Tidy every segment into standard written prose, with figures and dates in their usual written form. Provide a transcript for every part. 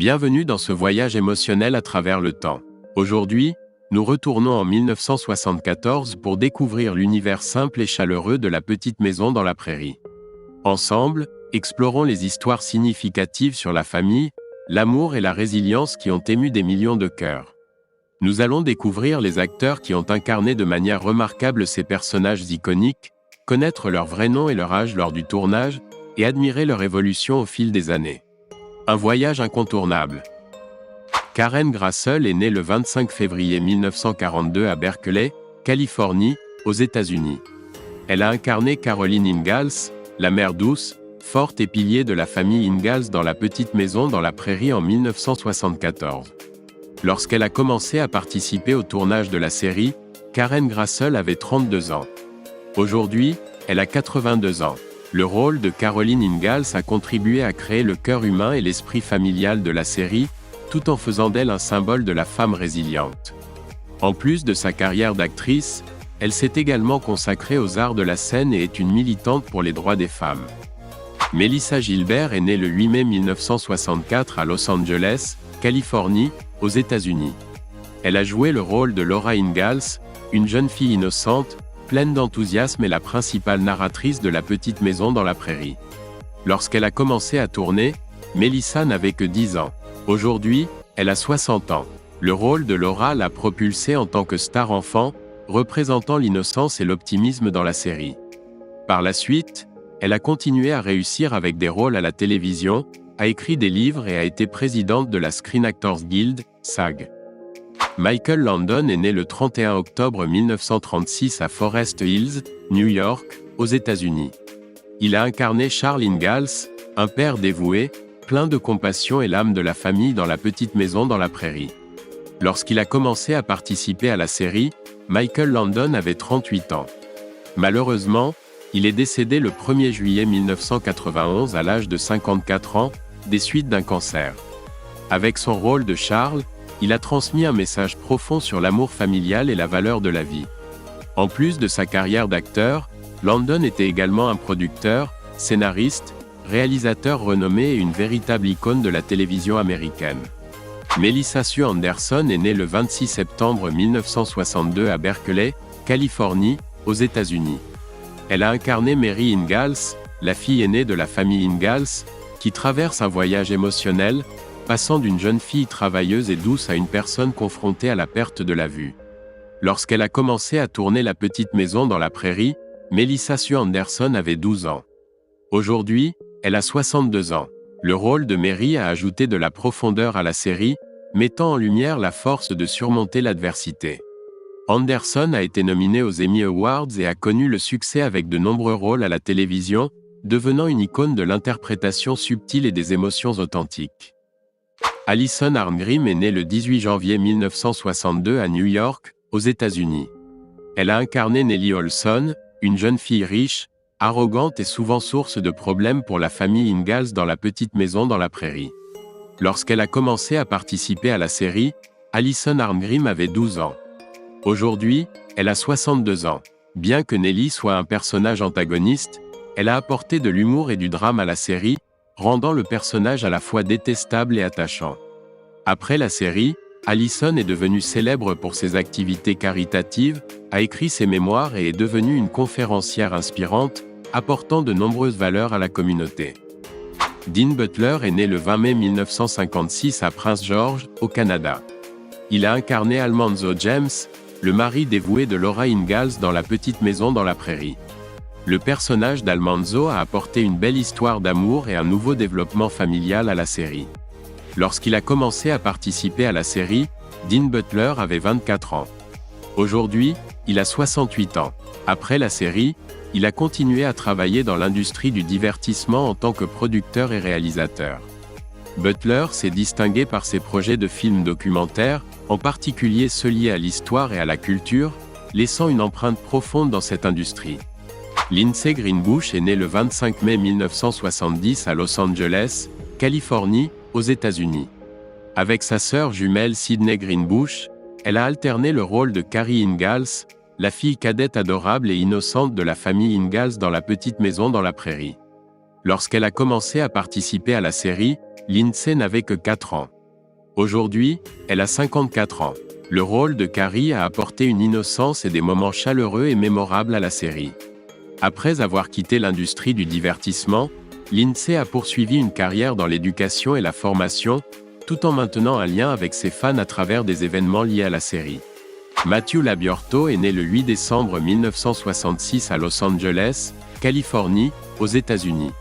Bienvenue dans ce voyage émotionnel à travers le temps. Aujourd'hui, nous retournons en 1974 pour découvrir l'univers simple et chaleureux de la petite maison dans la prairie. Ensemble, explorons les histoires significatives sur la famille, l'amour et la résilience qui ont ému des millions de cœurs. Nous allons découvrir les acteurs qui ont incarné de manière remarquable ces personnages iconiques, connaître leur vrai nom et leur âge lors du tournage, et admirer leur évolution au fil des années. Un voyage incontournable. Karen Grassel est née le 25 février 1942 à Berkeley, Californie, aux États-Unis. Elle a incarné Caroline Ingalls, la mère douce, forte et pilier de la famille Ingalls dans la petite maison dans la prairie en 1974. Lorsqu'elle a commencé à participer au tournage de la série, Karen Grassel avait 32 ans. Aujourd'hui, elle a 82 ans. Le rôle de Caroline Ingalls a contribué à créer le cœur humain et l'esprit familial de la série, tout en faisant d'elle un symbole de la femme résiliente. En plus de sa carrière d'actrice, elle s'est également consacrée aux arts de la scène et est une militante pour les droits des femmes. Melissa Gilbert est née le 8 mai 1964 à Los Angeles, Californie, aux États-Unis. Elle a joué le rôle de Laura Ingalls, une jeune fille innocente, pleine d'enthousiasme et la principale narratrice de la petite maison dans la prairie. Lorsqu'elle a commencé à tourner, Melissa n'avait que 10 ans. Aujourd'hui, elle a 60 ans. Le rôle de Laura l'a propulsée en tant que star enfant, représentant l'innocence et l'optimisme dans la série. Par la suite, elle a continué à réussir avec des rôles à la télévision, a écrit des livres et a été présidente de la Screen Actors Guild, SAG. Michael Landon est né le 31 octobre 1936 à Forest Hills, New York, aux États-Unis. Il a incarné Charles Ingalls, un père dévoué, plein de compassion et l'âme de la famille dans la petite maison dans la prairie. Lorsqu'il a commencé à participer à la série, Michael Landon avait 38 ans. Malheureusement, il est décédé le 1er juillet 1991 à l'âge de 54 ans, des suites d'un cancer. Avec son rôle de Charles, il a transmis un message profond sur l'amour familial et la valeur de la vie. En plus de sa carrière d'acteur, Landon était également un producteur, scénariste, réalisateur renommé et une véritable icône de la télévision américaine. Melissa Sue Anderson est née le 26 septembre 1962 à Berkeley, Californie, aux États-Unis. Elle a incarné Mary Ingalls, la fille aînée de la famille Ingalls, qui traverse un voyage émotionnel, passant d'une jeune fille travailleuse et douce à une personne confrontée à la perte de la vue. Lorsqu'elle a commencé à tourner La petite maison dans la prairie, Melissa Sue Anderson avait 12 ans. Aujourd'hui, elle a 62 ans. Le rôle de Mary a ajouté de la profondeur à la série, mettant en lumière la force de surmonter l'adversité. Anderson a été nominée aux Emmy Awards et a connu le succès avec de nombreux rôles à la télévision, devenant une icône de l'interprétation subtile et des émotions authentiques. Alison Arngrim est née le 18 janvier 1962 à New York, aux États-Unis. Elle a incarné Nellie Olson, une jeune fille riche, arrogante et souvent source de problèmes pour la famille Ingalls dans la petite maison dans la prairie. Lorsqu'elle a commencé à participer à la série, Alison Arngrim avait 12 ans. Aujourd'hui, elle a 62 ans. Bien que Nellie soit un personnage antagoniste, elle a apporté de l'humour et du drame à la série, rendant le personnage à la fois détestable et attachant. Après la série, Alison est devenue célèbre pour ses activités caritatives, a écrit ses mémoires et est devenue une conférencière inspirante, apportant de nombreuses valeurs à la communauté. Dean Butler est né le 20 mai 1956 à Prince George, au Canada. Il a incarné Almanzo James, le mari dévoué de Laura Ingalls dans La petite maison dans la prairie. Le personnage d'Almanzo a apporté une belle histoire d'amour et un nouveau développement familial à la série. Lorsqu'il a commencé à participer à la série, Dean Butler avait 24 ans. Aujourd'hui, il a 68 ans. Après la série, il a continué à travailler dans l'industrie du divertissement en tant que producteur et réalisateur. Butler s'est distingué par ses projets de films documentaires, en particulier ceux liés à l'histoire et à la culture, laissant une empreinte profonde dans cette industrie. Lindsay Greenbush est née le 25 mai 1970 à Los Angeles, Californie, aux États-Unis. Avec sa sœur jumelle Sydney Greenbush, elle a alterné le rôle de Carrie Ingalls, la fille cadette adorable et innocente de la famille Ingalls dans La petite maison dans la prairie. Lorsqu'elle a commencé à participer à la série, Lindsay n'avait que 4 ans. Aujourd'hui, elle a 54 ans. Le rôle de Carrie a apporté une innocence et des moments chaleureux et mémorables à la série. Après avoir quitté l'industrie du divertissement, Lindsay a poursuivi une carrière dans l'éducation et la formation, tout en maintenant un lien avec ses fans à travers des événements liés à la série. Matthew Labiorto est né le 8 décembre 1966 à Los Angeles, Californie, aux États-Unis.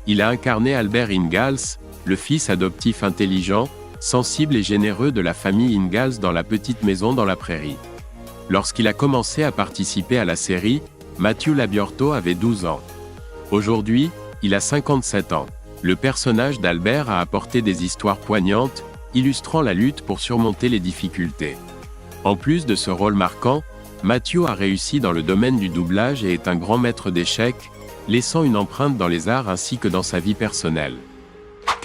Il a incarné Albert Ingalls, le fils adoptif intelligent, sensible et généreux de la famille Ingalls dans La Petite Maison dans la Prairie. Lorsqu'il a commencé à participer à la série, Matthew Labiorto avait 12 ans. Aujourd'hui, il a 57 ans. Le personnage d'Albert a apporté des histoires poignantes, illustrant la lutte pour surmonter les difficultés. En plus de ce rôle marquant, Matthew a réussi dans le domaine du doublage et est un grand maître d'échecs, laissant une empreinte dans les arts ainsi que dans sa vie personnelle.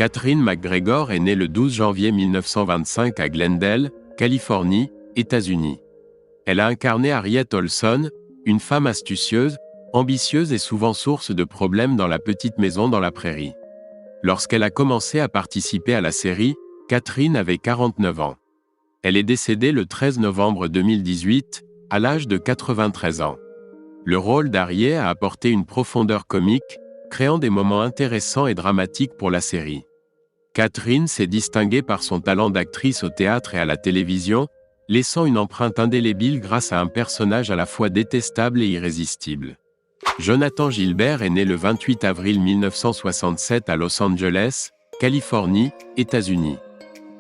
Katherine McGregor est née le 12 janvier 1925 à Glendale, Californie, États-Unis. Elle a incarné Harriet Olson, une femme astucieuse, ambitieuse et souvent source de problèmes dans La Petite Maison dans la Prairie. Lorsqu'elle a commencé à participer à la série, Katherine avait 49 ans. Elle est décédée le 13 novembre 2018, à l'âge de 93 ans. Le rôle d'Harriet a apporté une profondeur comique, créant des moments intéressants et dramatiques pour la série. Katherine s'est distinguée par son talent d'actrice au théâtre et à la télévision, laissant une empreinte indélébile grâce à un personnage à la fois détestable et irrésistible. Jonathan Gilbert est né le 28 avril 1967 à Los Angeles, Californie, États-Unis.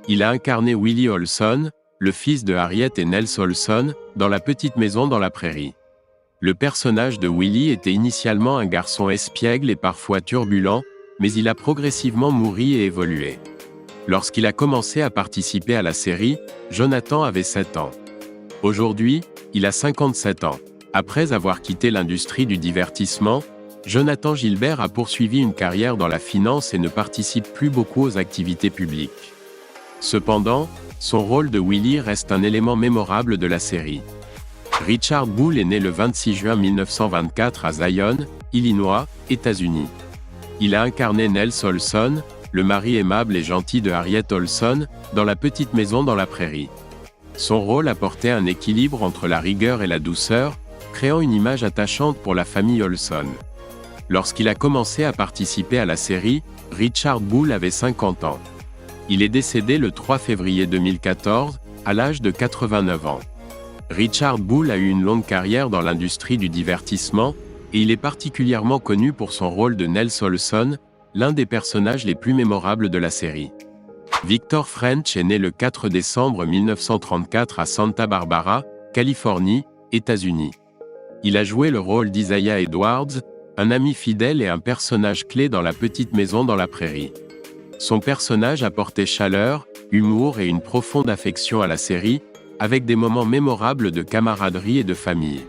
Il a incarné Willie Olson, le fils de Harriet et Nels Olson, dans La Petite Maison dans la Prairie. Le personnage de Willie était initialement un garçon espiègle et parfois turbulent, mais il a progressivement mûri et évolué. Lorsqu'il a commencé à participer à la série, Jonathan avait 7 ans. Aujourd'hui, il a 57 ans. Après avoir quitté l'industrie du divertissement, Jonathan Gilbert a poursuivi une carrière dans la finance et ne participe plus beaucoup aux activités publiques. Cependant, son rôle de Willie reste un élément mémorable de la série. Richard Boole est né le 26 juin 1924 à Zion, Illinois, États-Unis. Il a incarné Nels Olson, le mari aimable et gentil de Harriet Olson, dans La Petite Maison dans la Prairie. Son rôle apportait un équilibre entre la rigueur et la douceur, créant une image attachante pour la famille Olson. Lorsqu'il a commencé à participer à la série, Richard Boole avait 50 ans. Il est décédé le 3 février 2014, à l'âge de 89 ans. Richard Boole a eu une longue carrière dans l'industrie du divertissement, et il est particulièrement connu pour son rôle de Nels Olson, l'un des personnages les plus mémorables de la série. Victor French est né le 4 décembre 1934 à Santa Barbara, Californie, États-Unis. Il a joué le rôle d'Isaiah Edwards, un ami fidèle et un personnage clé dans La Petite Maison dans la Prairie. Son personnage apportait chaleur, humour et une profonde affection à la série, avec des moments mémorables de camaraderie et de famille.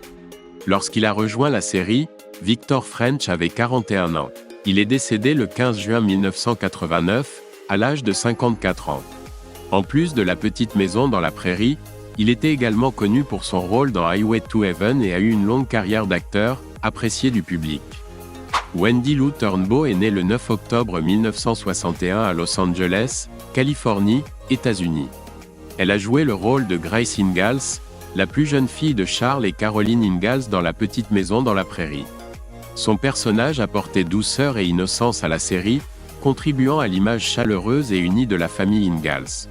Lorsqu'il a rejoint la série, Victor French avait 41 ans. Il est décédé le 15 juin 1989, à l'âge de 54 ans. En plus de La Petite Maison dans la Prairie, il était également connu pour son rôle dans Highway to Heaven et a eu une longue carrière d'acteur, apprécié du public. Wendy Lou Turnbow est née le 9 octobre 1961 à Los Angeles, Californie, États-Unis. Elle a joué le rôle de Grace Ingalls, la plus jeune fille de Charles et Caroline Ingalls dans La Petite Maison dans la Prairie. Son personnage apportait douceur et innocence à la série, contribuant à l'image chaleureuse et unie de la famille Ingalls.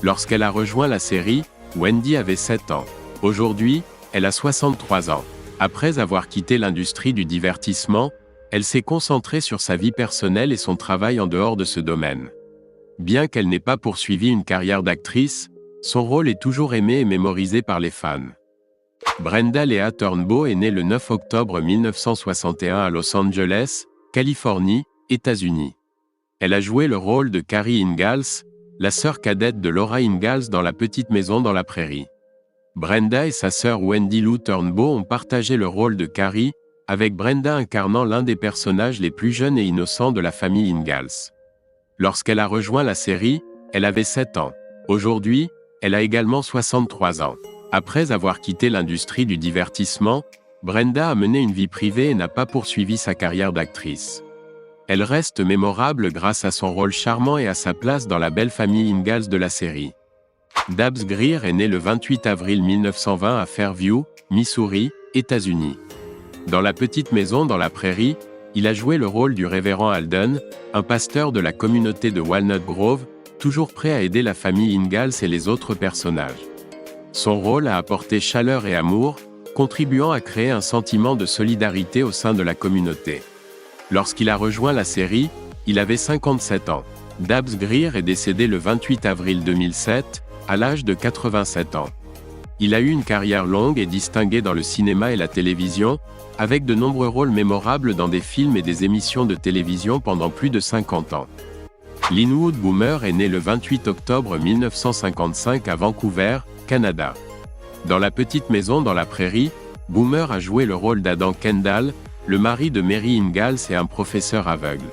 Lorsqu'elle a rejoint la série, Wendy avait 7 ans. Aujourd'hui, elle a 63 ans. Après avoir quitté l'industrie du divertissement, elle s'est concentrée sur sa vie personnelle et son travail en dehors de ce domaine. Bien qu'elle n'ait pas poursuivi une carrière d'actrice, son rôle est toujours aimé et mémorisé par les fans. Brenda Lea Turnbow est née le 9 octobre 1961 à Los Angeles, Californie, États-Unis. Elle a joué le rôle de Carrie Ingalls, la sœur cadette de Laura Ingalls dans La Petite Maison dans la Prairie. Brenda et sa sœur Wendy Lou Turnbow ont partagé le rôle de Carrie, avec Brenda incarnant l'un des personnages les plus jeunes et innocents de la famille Ingalls. Lorsqu'elle a rejoint la série, elle avait 7 ans. Aujourd'hui, elle a également 63 ans. Après avoir quitté l'industrie du divertissement, Brenda a mené une vie privée et n'a pas poursuivi sa carrière d'actrice. Elle reste mémorable grâce à son rôle charmant et à sa place dans la belle famille Ingalls de la série. Dabbs Greer est né le 28 avril 1920 à Fairview, Missouri, États-Unis. Dans La petite maison dans la prairie, il a joué le rôle du révérend Alden, un pasteur de la communauté de Walnut Grove, toujours prêt à aider la famille Ingalls et les autres personnages. Son rôle a apporté chaleur et amour, contribuant à créer un sentiment de solidarité au sein de la communauté. Lorsqu'il a rejoint la série, il avait 57 ans. Dabbs Greer est décédé le 28 avril 2007, à l'âge de 87 ans. Il a eu une carrière longue et distinguée dans le cinéma et la télévision, avec de nombreux rôles mémorables dans des films et des émissions de télévision pendant plus de 50 ans. Linwood Boomer est né le 28 octobre 1955 à Vancouver, Canada. Dans La petite maison dans la prairie, Boomer a joué le rôle d'Adam Kendall, le mari de Mary Ingalls et un professeur aveugle.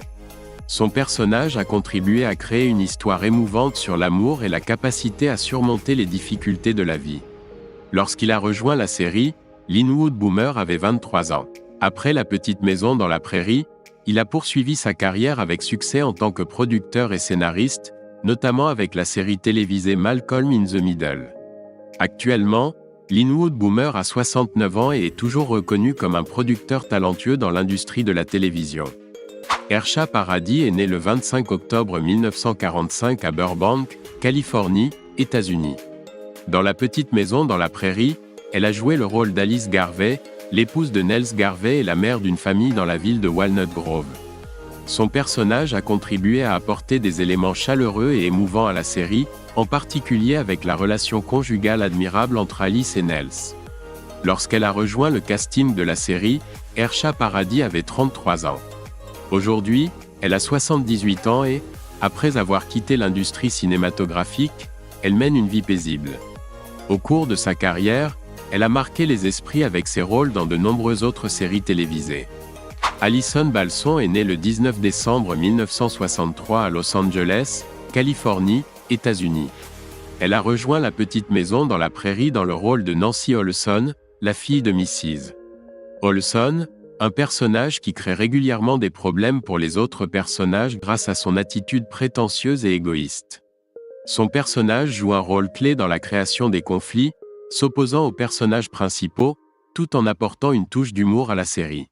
Son personnage a contribué à créer une histoire émouvante sur l'amour et la capacité à surmonter les difficultés de la vie. Lorsqu'il a rejoint la série, Linwood Boomer avait 23 ans. Après La petite maison dans la prairie, il a poursuivi sa carrière avec succès en tant que producteur et scénariste, notamment avec la série télévisée Malcolm in the Middle. Actuellement, Linwood Boomer a 69 ans et est toujours reconnu comme un producteur talentueux dans l'industrie de la télévision. Ersha Paradis est né le 25 octobre 1945 à Burbank, Californie, États-Unis. Dans La petite maison dans la prairie, elle a joué le rôle d'Alice Garvey, l'épouse de Nels Garvey et la mère d'une famille dans la ville de Walnut Grove. Son personnage a contribué à apporter des éléments chaleureux et émouvants à la série, en particulier avec la relation conjugale admirable entre Alice et Nels. Lorsqu'elle a rejoint le casting de la série, Ersha Paradis avait 33 ans. Aujourd'hui, elle a 78 ans et, après avoir quitté l'industrie cinématographique, elle mène une vie paisible. Au cours de sa carrière, elle a marqué les esprits avec ses rôles dans de nombreuses autres séries télévisées. Alison Balson est née le 19 décembre 1963 à Los Angeles, Californie, États-Unis. Elle a rejoint La petite maison dans la prairie dans le rôle de Nancy Olson, la fille de Mrs. Olson, un personnage qui crée régulièrement des problèmes pour les autres personnages grâce à son attitude prétentieuse et égoïste. Son personnage joue un rôle clé dans la création des conflits, s'opposant aux personnages principaux, tout en apportant une touche d'humour à la série.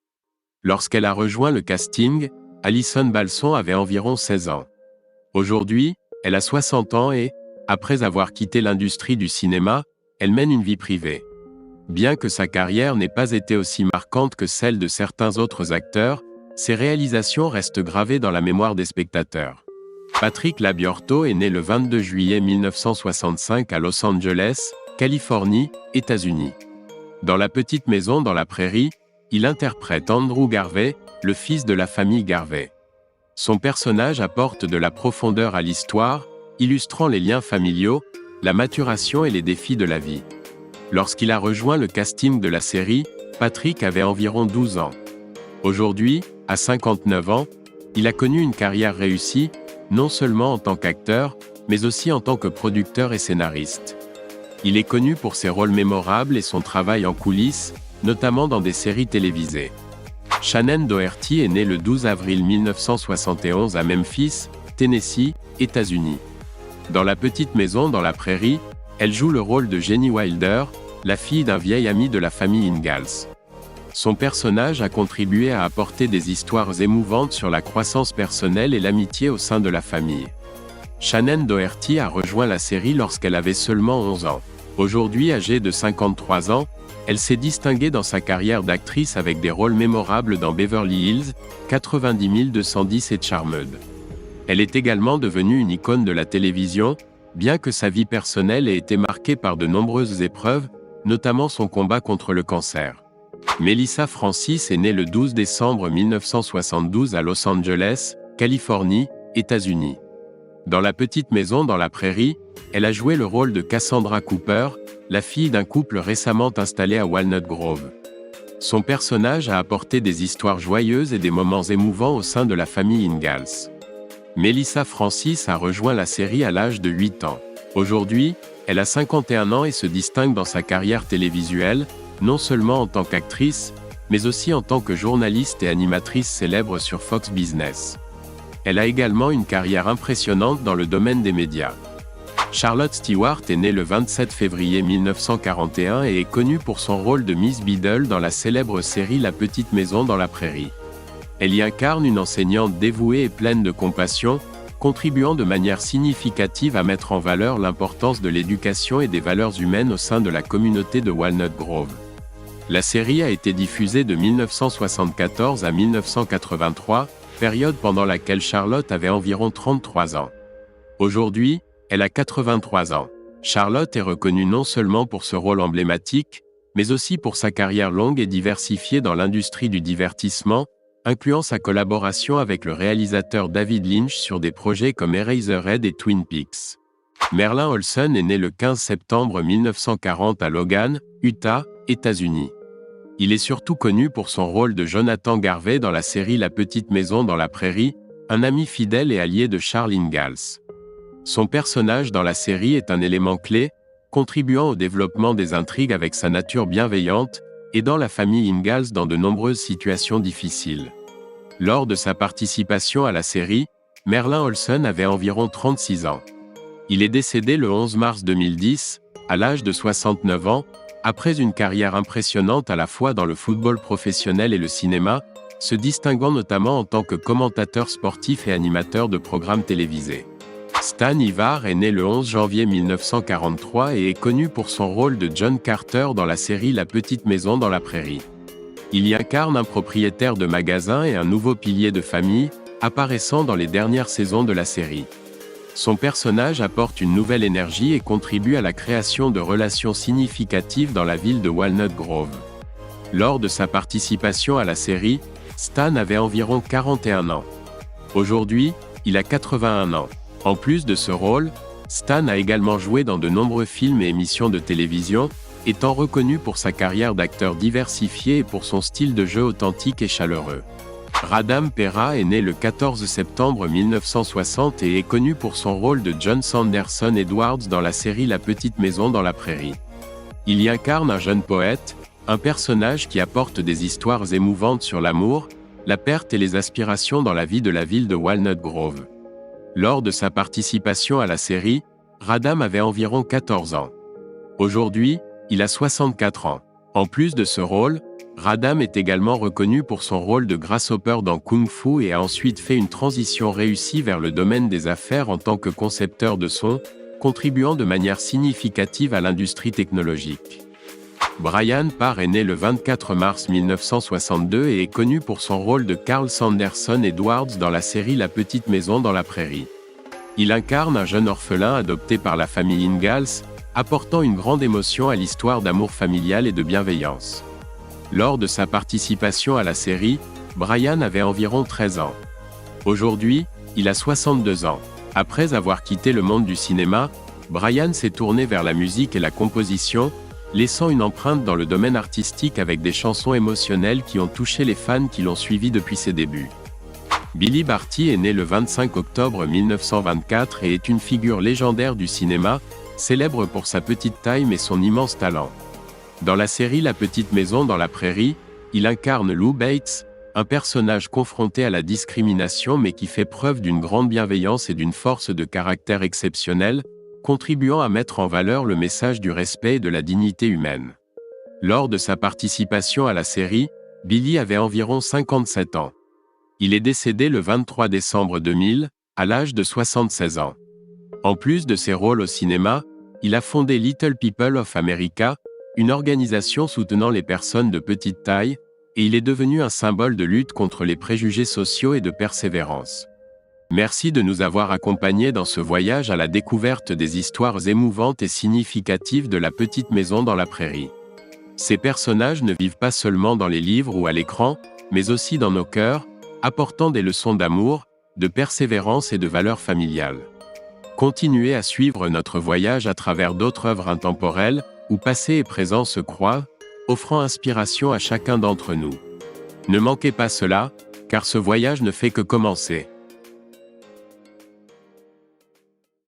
Lorsqu'elle a rejoint le casting, Alison Balson avait environ 16 ans. Aujourd'hui, elle a 60 ans et, après avoir quitté l'industrie du cinéma, elle mène une vie privée. Bien que sa carrière n'ait pas été aussi marquante que celle de certains autres acteurs, ses réalisations restent gravées dans la mémoire des spectateurs. Patrick Labyorteaux est né le 22 juillet 1965 à Los Angeles, Californie, États-Unis. Dans La petite maison dans la prairie, il interprète Andrew Garvey, le fils de la famille Garvey. Son personnage apporte de la profondeur à l'histoire, illustrant les liens familiaux, la maturation et les défis de la vie. Lorsqu'il a rejoint le casting de la série, Patrick avait environ 12 ans. Aujourd'hui, à 59 ans, il a connu une carrière réussie, non seulement en tant qu'acteur, mais aussi en tant que producteur et scénariste. Il est connu pour ses rôles mémorables et son travail en coulisses, notamment dans des séries télévisées. Shannen Doherty est née le 12 avril 1971 à Memphis, Tennessee, États-Unis. Dans La petite maison dans la prairie, elle joue le rôle de Jenny Wilder, la fille d'un vieil ami de la famille Ingalls. Son personnage a contribué à apporter des histoires émouvantes sur la croissance personnelle et l'amitié au sein de la famille. Shannen Doherty a rejoint la série lorsqu'elle avait seulement 11 ans. Aujourd'hui âgée de 53 ans, elle s'est distinguée dans sa carrière d'actrice avec des rôles mémorables dans Beverly Hills, 90 210 et Charmed. Elle est également devenue une icône de la télévision, bien que sa vie personnelle ait été marquée par de nombreuses épreuves, notamment son combat contre le cancer. Melissa Francis est née le 12 décembre 1972 à Los Angeles, Californie, États-Unis. Dans La petite maison dans la prairie, elle a joué le rôle de Cassandra Cooper, la fille d'un couple récemment installé à Walnut Grove. Son personnage a apporté des histoires joyeuses et des moments émouvants au sein de la famille Ingalls. Melissa Francis a rejoint la série à l'âge de 8 ans. Aujourd'hui, elle a 51 ans et se distingue dans sa carrière télévisuelle, non seulement en tant qu'actrice, mais aussi en tant que journaliste et animatrice célèbre sur Fox Business. Elle a également une carrière impressionnante dans le domaine des médias. Charlotte Stewart est née le 27 février 1941 et est connue pour son rôle de Miss Biddle dans la célèbre série La Petite Maison dans la Prairie. Elle y incarne une enseignante dévouée et pleine de compassion, contribuant de manière significative à mettre en valeur l'importance de l'éducation et des valeurs humaines au sein de la communauté de Walnut Grove. La série a été diffusée de 1974 à 1983, période pendant laquelle Charlotte avait environ 33 ans. Aujourd'hui, elle a 83 ans. Charlotte est reconnue non seulement pour ce rôle emblématique, mais aussi pour sa carrière longue et diversifiée dans l'industrie du divertissement, incluant sa collaboration avec le réalisateur David Lynch sur des projets comme Eraserhead et Twin Peaks. Merlin Olsen est né le 15 septembre 1940 à Logan, Utah, États-Unis. Il est surtout connu pour son rôle de Jonathan Garvey dans la série La Petite Maison dans la Prairie, un ami fidèle et allié de Charles Ingalls. Son personnage dans la série est un élément clé, contribuant au développement des intrigues avec sa nature bienveillante, aidant la famille Ingalls dans de nombreuses situations difficiles. Lors de sa participation à la série, Merlin Olsen avait environ 36 ans. Il est décédé le 11 mars 2010, à l'âge de 69 ans, après une carrière impressionnante à la fois dans le football professionnel et le cinéma, se distinguant notamment en tant que commentateur sportif et animateur de programmes télévisés. Stan Ivar est né le 11 janvier 1943 et est connu pour son rôle de John Carter dans la série La Petite Maison dans la Prairie. Il y incarne un propriétaire de magasin et un nouveau pilier de famille, apparaissant dans les dernières saisons de la série. Son personnage apporte une nouvelle énergie et contribue à la création de relations significatives dans la ville de Walnut Grove. Lors de sa participation à la série, Stan avait environ 41 ans. Aujourd'hui, il a 81 ans. En plus de ce rôle, Stan a également joué dans de nombreux films et émissions de télévision, étant reconnu pour sa carrière d'acteur diversifié et pour son style de jeu authentique et chaleureux. Radam Pera est né le 14 septembre 1960 et est connu pour son rôle de John Sanderson Edwards dans la série La Petite Maison dans la Prairie. Il y incarne un jeune poète, un personnage qui apporte des histoires émouvantes sur l'amour, la perte et les aspirations dans la vie de la ville de Walnut Grove. Lors de sa participation à la série, Radam avait environ 14 ans. Aujourd'hui, il a 64 ans. En plus de ce rôle, Radam est également reconnu pour son rôle de Grasshopper dans Kung Fu et a ensuite fait une transition réussie vers le domaine des affaires en tant que concepteur de son, contribuant de manière significative à l'industrie technologique. Brian Parr est né le 24 mars 1962 et est connu pour son rôle de Carl Sanderson Edwards dans la série La Petite Maison dans la Prairie. Il incarne un jeune orphelin adopté par la famille Ingalls, apportant une grande émotion à l'histoire d'amour familial et de bienveillance. Lors de sa participation à la série, Brian avait environ 13 ans. Aujourd'hui, il a 62 ans. Après avoir quitté le monde du cinéma, Brian s'est tourné vers la musique et la composition, laissant une empreinte dans le domaine artistique avec des chansons émotionnelles qui ont touché les fans qui l'ont suivi depuis ses débuts. Billy Barty est né le 25 octobre 1924 et est une figure légendaire du cinéma, célèbre pour sa petite taille mais son immense talent. Dans la série La Petite Maison dans la Prairie, il incarne Lou Bates, un personnage confronté à la discrimination mais qui fait preuve d'une grande bienveillance et d'une force de caractère exceptionnelle, contribuant à mettre en valeur le message du respect et de la dignité humaine. Lors de sa participation à la série, Billy avait environ 57 ans. Il est décédé le 23 décembre 2000, à l'âge de 76 ans. En plus de ses rôles au cinéma, il a fondé Little People of America, une organisation soutenant les personnes de petite taille, et il est devenu un symbole de lutte contre les préjugés sociaux et de persévérance. Merci de nous avoir accompagnés dans ce voyage à la découverte des histoires émouvantes et significatives de La Petite Maison dans la Prairie. Ces personnages ne vivent pas seulement dans les livres ou à l'écran, mais aussi dans nos cœurs, apportant des leçons d'amour, de persévérance et de valeurs familiales. Continuez à suivre notre voyage à travers d'autres œuvres intemporelles, où passé et présent se croisent, offrant inspiration à chacun d'entre nous. Ne manquez pas cela, car ce voyage ne fait que commencer.